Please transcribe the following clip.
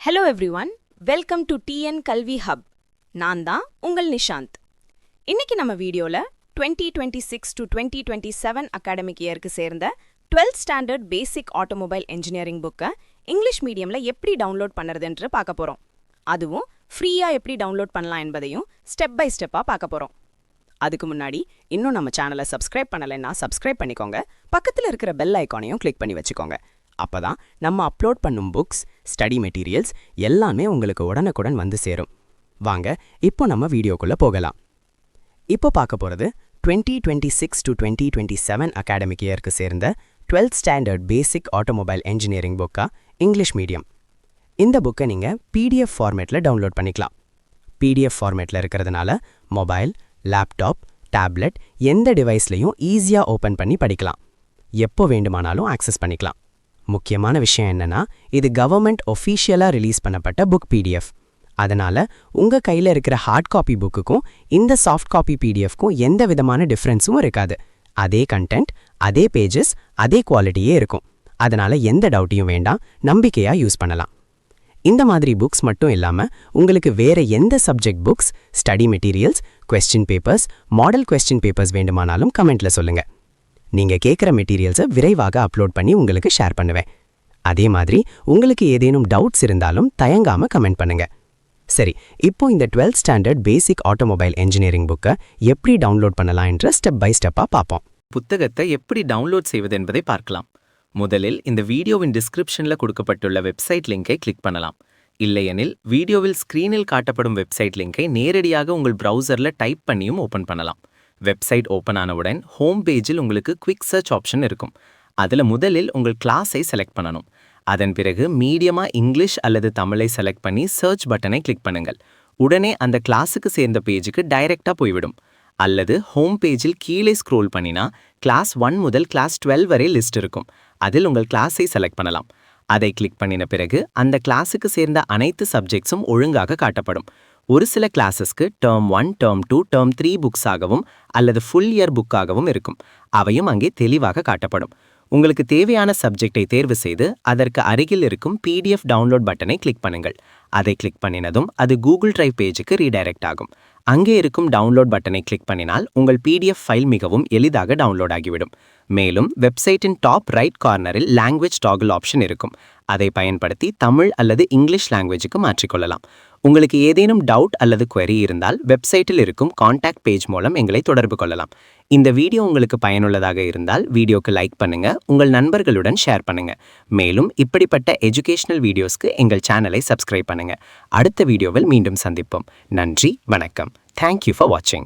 Hello everyone, welcome to TN கல்வி hub. நான் தான் உங்கள் நிஷாந்த். இன்னைக்கு நம்ம வீடியோல 2026 to 2027 அகாடமிக் இயருக்கு சேர்ந்த 12th ஸ்டாண்டர்ட் பேசிக் ஆட்டோமொபைல் இன்ஜினியரிங் புக்கை இங்கிலீஷ் மீடியம்ல எப்படி டவுன்லோட் பண்ணுறதுன்ற பார்க்க போறோம். அதுவும் ஃப்ரீயா எப்படி டவுன்லோட் பண்ணலாம் என்பதையும் ஸ்டெப் பை ஸ்டெப்பாக பார்க்க போறோம். அதுக்கு முன்னாடி இன்னும் நம்ம சேனலை சப்ஸ்கிரைப் பண்ணலைன்னா சப்ஸ்கிரைப் பண்ணிக்கோங்க. பக்கத்தில் இருக்கிற பெல் ஐக்கானையும் கிளிக் பண்ணி வச்சுக்கோங்க. அப்பதான் நம்ம அப்லோட் பண்ணும் புக்ஸ், ஸ்டடி மெட்டீரியல்ஸ் எல்லாமே உங்களுக்கு உடனுக்குடன் வந்து சேரும். வாங்க இப்போ நம்ம வீடியோக்குள்ள போகலாம். இப்போ பார்க்க போகிறது 2026 to 2027 அகாடமிக் இயருக்கு சேர்ந்த 12th ஸ்டாண்டர்ட் பேசிக் ஆட்டோமொபைல் இன்ஜினியரிங் புக்கா இங்கிலீஷ் மீடியம். இந்த புக்கை நீங்கள் PDF ஃபார்மேட்டில் டவுன்லோட் பண்ணிக்கலாம். PDF ஃபார்மேட்டில் இருக்கிறதுனால மொபைல், லேப்டாப், டேப்லெட் எந்த டிவைஸ்லையும் ஈஸியாக ஓப்பன் பண்ணி படிக்கலாம். எப்போ வேண்டுமானாலும் ஆக்சஸ் பண்ணிக்கலாம். முக்கியமான விஷயம் என்னன்னா, இது கவர்மெண்ட் ஒஃபீஷியலாக ரிலீஸ் பண்ணப்பட்ட புக் PDF. அதனால உங்கள் கையில் இருக்கிற ஹார்ட் காப்பி புக்குக்கும் இந்த சாஃப்ட் காப்பி PDFக்கும் எந்த விதமான டிஃப்ரென்ஸும் இருக்காது. அதே கண்டென்ட், அதே பேஜஸ், அதே குவாலிட்டியே இருக்கும். அதனால எந்த டவுட்டையும் வேண்டாம், நம்பிக்கையாக யூஸ் பண்ணலாம். இந்த மாதிரி புக்ஸ் மட்டும் இல்லாமல் உங்களுக்கு வேற எந்த subject books, study materials, question papers, model question papers வேண்டுமானாலும் கமெண்ட்ல சொல்லுங்க. நீங்க கேட்குற மெட்டீரியல்ஸை விரைவாக அப்லோட் பண்ணி உங்களுக்கு ஷேர் பண்ணுவேன். அதே மாதிரி உங்களுக்கு ஏதேனும் டவுட்ஸ் இருந்தாலும் தயங்காம கமெண்ட் பண்ணுங்க. சரி, இப்போ இந்த 12th ஸ்டாண்டர்ட் பேசிக் ஆட்டோமொபைல் இன்ஜினியரிங் புக்கை எப்படி டவுன்லோட் பண்ணலாம் என்ற ஸ்டெப் பை ஸ்டெப்பாக பார்ப்போம். புத்தகத்தை எப்படி டவுன்லோட் செய்வது என்பதை பார்க்கலாம். முதலில் இந்த வீடியோவின் டிஸ்கிரிப்ஷனில் கொடுக்கப்பட்டுள்ள வெப்சைட் லிங்கை கிளிக் பண்ணலாம். இல்லையெனில் வீடியோவில் ஸ்க்ரீனில் காட்டப்படும் வெப்சைட் லிங்கை நேரடியாக உங்கள் ப்ரௌசரில் டைப் பண்ணியும் ஓப்பன் பண்ணலாம். வெப்சைட் ஓப்பன் ஆனவுடன் ஹோம் பேஜில் உங்களுக்கு குவிக் சர்ச் ஆப்ஷன் இருக்கும். அதில் முதலில் உங்கள் கிளாஸை செலக்ட் பண்ணணும். அதன் பிறகு மீடியமாக இங்கிலீஷ் அல்லது தமிழை செலக்ட் பண்ணி சர்ச் பட்டனை கிளிக் பண்ணுங்கள். உடனே அந்த கிளாஸுக்கு சேர்ந்த பேஜுக்கு டைரெக்டாக போய்விடும். அல்லது ஹோம் பேஜில் கீழே ஸ்க்ரோல் பண்ணினா கிளாஸ் 1 முதல் கிளாஸ் 12 வரை லிஸ்ட் இருக்கும். அதில் உங்கள் கிளாஸை செலக்ட் பண்ணலாம். அதை கிளிக் பண்ணின பிறகு அந்த கிளாஸுக்கு சேர்ந்த அனைத்து சப்ஜெக்ட்ஸும் ஒழுங்காக காட்டப்படும். ஒரு சில கிளாஸஸ்க்கு டேர்ம் 1, டேர்ம் 2, டேர்ம் 3 புக்ஸாகவும் அல்லது ஃபுல் இயர் புக்காகவும் இருக்கும். அவையும் அங்கே தெளிவாக காட்டப்படும். உங்களுக்கு தேவையான சப்ஜெக்டை தேர்வு செய்து அதற்கு அருகில் இருக்கும் PDF டவுன்லோட் பட்டனை கிளிக் பண்ணுங்கள். அதை கிளிக் பண்ணினதும் அது கூகுள் டிரைவ் பேஜுக்கு ரீடைரக்ட் ஆகும். அங்கே இருக்கும் டவுன்லோட் பட்டனை கிளிக் பண்ணினால் உங்கள் PDF ஃபைல் மிகவும் எளிதாக டவுன்லோட் ஆகிவிடும். மேலும் வெப்சைட்டின் டாப் ரைட் கார்னரில் லாங்குவேஜ் டாகிள் ஆப்ஷன் இருக்கும். அதை பயன்படுத்தி தமிழ் அல்லது இங்கிலீஷ் லாங்குவேஜுக்கு மாற்றிக்கொள்ளலாம். உங்களுக்கு ஏதேனும் டவுட் அல்லது query இருந்தால் வெப்சைட்டில் இருக்கும் கான்டாக்ட் பேஜ் மூலம் எங்களை தொடர்பு கொள்ளலாம். இந்த வீடியோ உங்களுக்கு பயனுள்ளதாக இருந்தால் வீடியோக்கு லைக் பண்ணுங்க, உங்கள் நண்பர்களுடன் ஷேர் பண்ணுங்க. மேலும் இப்படிப்பட்ட எஜுகேஷனல் வீடியோஸ்க்கு எங்கள் சேனலை சப்ஸ்கிரைப் பண்ணுங்க. அடுத்த வீடியோவில் மீண்டும் சந்திப்போம். நன்றி, வணக்கம். Thank you for watching.